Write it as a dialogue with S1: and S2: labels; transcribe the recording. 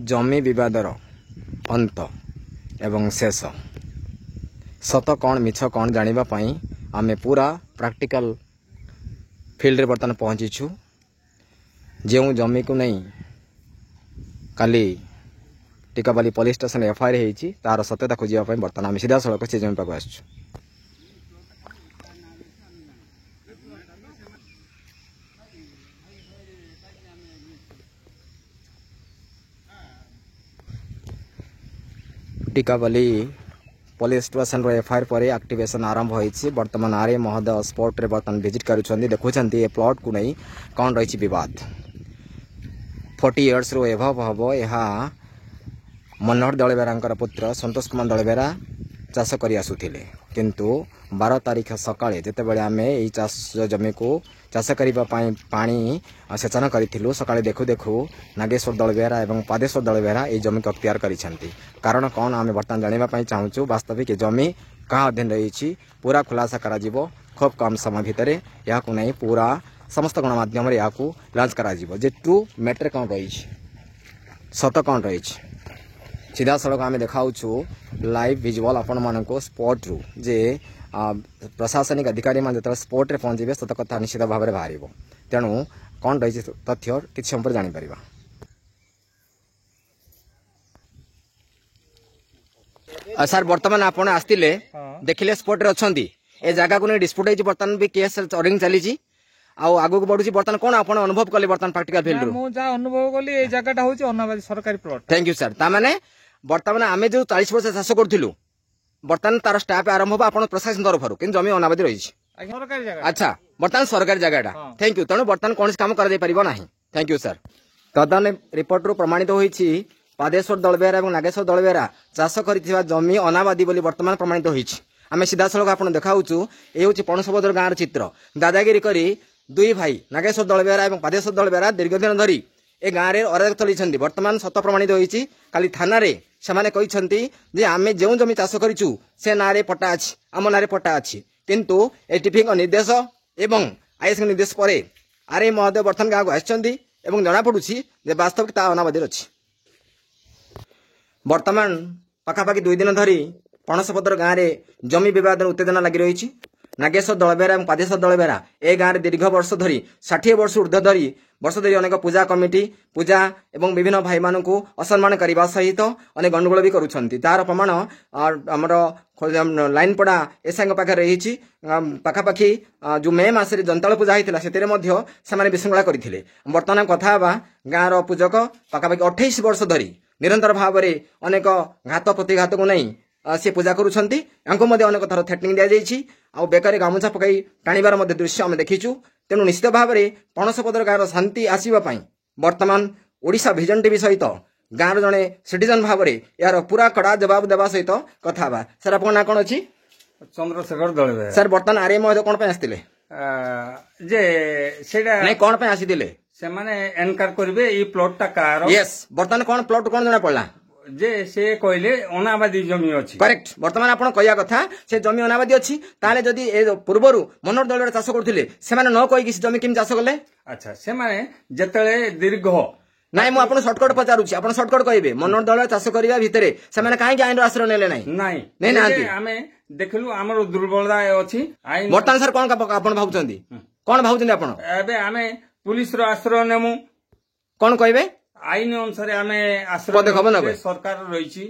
S1: जमी विवादर अंत एवं शेष सत कौन मिछ कौन जानापी आम पूरा प्रैक्टिकल फील्ड रे बर्तमान पहुँचीछु। जो जमी को नहीं काली टिकाबाली पुलिस स्टेशन एफआईआर होती तार सत्यता खोजापी बर्तमान आम सीधा सड़क से जमी पाक आसु। टिकाबाली पुलिस स्टेशन एफआईआर पर एक्टिवेशन आरंभ होती। बर्तमान आरए महोदय स्पॉट रे बर्तमान विजिट करुँच देखुं ये प्लॉट को नहीं कौन रही विवाद 40 इयर्स रो एभव हम यह मनोहर दलबेरा पुत्र संतोष कुमार दलबेरा चाष कर आसुले किंतु 12 तारीख सकाळे जेतेबेले आमे एई चाष जमी को चाष करने पानी सेचन करूँ सकाळे देखु देखु नागेश्वर दलबेरा एवं पादेश्वर दलबेरा ये जमी को अख्तियार करिसेंती। कारण कौन आम बर्तमान जानापी चाहूँ वास्तविक जमी क्या अध्ययन रही पूरा खुलासा करा खूब कम समय भितर या नहीं पूरा समस्त गणमाध्यम या लॉन्च करा जे ट्रू मैटर कौन रही सत कौन रही सीधा सड़क आम देखाऊ लाइव विजुअल आपण मानक स्पॉट रु जे प्रशासनिक अधिकारी मान जो स्पॉट रे पहुंचे सत कथा निश्चित भाव में बाहर तेणु कौन रही तथ्य किसी समय जापर। सर बर्तमान आपड़ आसते देखिले स्पॉट रे अच्छा ए जगह को नहीं डिस्प्यूट होती बर्तमान भी केस रनिंग चली आगू को बढ़ुची बर्तमान कौन आप अनुभव कले बर्तमान प्रैक्टिकल फील्ड
S2: अनुभव कली ए जगह हूँ अनाबादी सरकारी प्लॉट।
S1: थैंक यू सर ताने बर्तमान आम जो 40 वर्ष चाष करूँ बर्तमान तार स्टाफ आरंभ हो आप प्रशासन तरफ कि जमी अनाबादी रही अच्छा बर्तमान सरकारी जगह थैंक यू तेणु बर्तमान कौन काम कर थैंक यू सर। तदन रिपोर्ट रु प्रमाणित होती पादेश्वर दलबेरा और नागेश्वर दलबेरा चाष कर जमी अनाबादी बर्तमान प्रमाणित होती। आम सीधा सड़क आप देखाऊ ये हूँ पणसबदर गाँव चित्र दादागिरी करी दुई भाई नागेश्वर दलबेरा और पादेश्वर दलबेरा दीर्घ दिन धरी ए गाँव में अराजक चलती बर्तमान सत प्रमाणित होती काली थाना से कहते आम जो जमी चाष करूँ से ना पट्टा अच्छी आम ना पट्टा अच्छी किंतु एटीपी निर्देश एवं आईएस निर्देश पर आरए महोदय बर्तमान गाँव को आसछंती एवं जना पड़ुछि जे वास्तविक अनाबादी अच्छी। बर्तमान पाखापाखि 2 दिन धरी पणसपदर गाँव में जमी विवाद उत्तेजना लगी रही नागेश्वर दलबेरा और पादेश्वर दलबेरा ए गाँव में दीर्घ वर्ष धरी 60 वर्ष ऊर्ध्व धरी वर्ष धरी अनेक पूजा कमिटी पूजा एवं विभिन्न भाई मान को असम्मान करने सहित अनेक गंडगोल भी करुँच तार प्रमाण आमर लाइन पड़ा एसआई पाखे रही पाखापाखि जो मे मसरे जंताल पूजा होता से विशृंखला करते बर्तमान कथा गाँव पूजक पाखापाखि 28 वर्ष धरी निरंतर भाव में अनेक घात प्रतिघात को नहीं सी पूजा करुँच अनेक थर थ्रेटनिंग दि जाइए आ बेकार गामुछा पकई टाणीबार दृश्य आम देखीचु। तेणु निश्चित भाव में पणसपदर गाँव शांति आसवाई बर्तमान ओडिशा विजन टीवी सहित गाँव जड़े सिटीजन भाव में यार पूरा कड़ा जवाब देवा सहित कथा सर आप ना कौन अच्छी
S2: चंद्रशेखर दलबेरा सर
S1: बर्तमान आरए महोदय कौन आसते नहीं कौन आसते
S2: से माने एनकार करिवे ई प्लॉट टा कार
S1: यस बर्तमान कौन प्लॉट कौन जना पड़ला
S2: जे से कहले अनाबादी जमी अछि
S1: करेक्ट बर्तमान आपण कहया कथा से जमी अनाबादी अछि ताले जदी ए पूर्वरु मनोहर दलबेरा चाष करथिले से माने न कहि कि जमी किम चाष करले
S2: अच्छा से माने जतले दीर्घ
S1: नाइ मु आपण शॉर्टकट पचारुछि आपण शॉर्टकट कहबे मनोहर दलबेरा चाष करिया भितरे से माने काहे आइन आश्रय नेले नाही
S2: नाही नाही आमे देखलु हमर दुर्बलता अछि आइन
S1: बर्तमान सर कोन आपण भाबुचंदी कोन भाबुचंदी आपण
S2: एबे आमे पुलिस रो आश्रय नेमु
S1: कोन कहबे
S2: आईन अनुसार आमे आश्रय सरकार रही